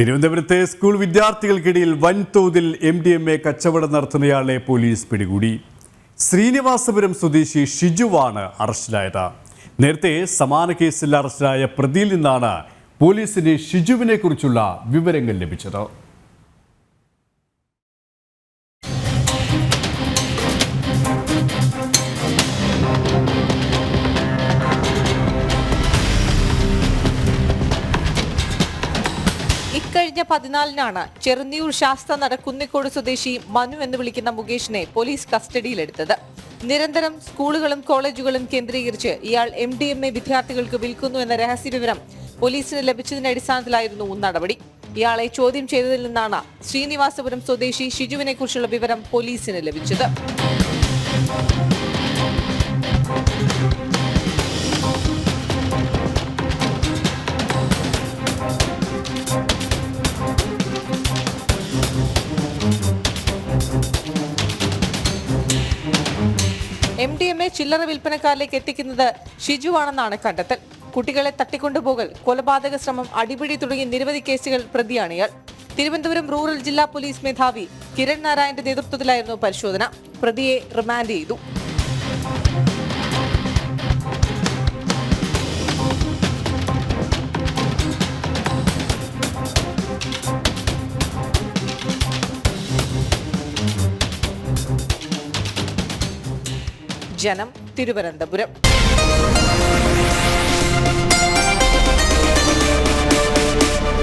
തിരുവനന്തപുരത്തെ സ്കൂൾ വിദ്യാർത്ഥികൾക്കിടയിൽ വൻതോതിൽ MDMA കച്ചവടം നടത്തുന്നയാളെ പോലീസ് പിടികൂടി. ശ്രീനിവാസപുരം സ്വദേശി ഷിജുവാണ് അറസ്റ്റിലായത്. നേരത്തെ സമാന കേസിൽ അറസ്റ്റിലായ പ്രതിയിൽ നിന്നാണ് പോലീസിന് ഷിജുവിനെ കുറിച്ചുള്ള വിവരങ്ങൾ ലഭിച്ചത്. ഇക്കഴിഞ്ഞ 14-നാണ് ചെറുന്നിയൂർ ശാസ്താനട കുന്നിക്കോട് സ്വദേശി മനു എന്ന് വിളിക്കുന്ന മുകേഷിനെ പോലീസ് കസ്റ്റഡിയിലെടുത്തത്. നിരന്തരം സ്കൂളുകളും കോളേജുകളും കേന്ദ്രീകരിച്ച് ഇയാൾ MDMA വിദ്യാർത്ഥികൾക്ക് വിൽക്കുന്നു എന്ന രഹസ്യവിവരം പോലീസിന് ലഭിച്ചതിന്റെ അടിസ്ഥാനത്തിലായിരുന്നു നടപടി. ഇയാളെ ചോദ്യം ചെയ്തതിൽ നിന്നാണ് ശ്രീനിവാസപുരം സ്വദേശി ഷിജുവിനെ കുറിച്ചുള്ള വിവരം പോലീസിന് ലഭിച്ചത്. MDMA ചില്ലറ വിൽപ്പനക്കാരിലേക്ക് എത്തിക്കുന്നത് ഷിജുവാണെന്നാണ് കണ്ടെത്തൽ. കുട്ടികളെ തട്ടിക്കൊണ്ടുപോകൽ, കൊലപാതക ശ്രമം, അടിപിടി തുടങ്ങിയ നിരവധി കേസുകൾ പ്രതിയാണ് ഇയാൾ. തിരുവനന്തപുരം റൂറൽ ജില്ലാ പോലീസ് മേധാവി കിരൺ നാരായണന്റെ നേതൃത്വത്തിലായിരുന്നു പരിശോധന. പ്രതിയെ റിമാൻഡ് ചെയ്തു. ജനം, തിരുവനന്തപുരം.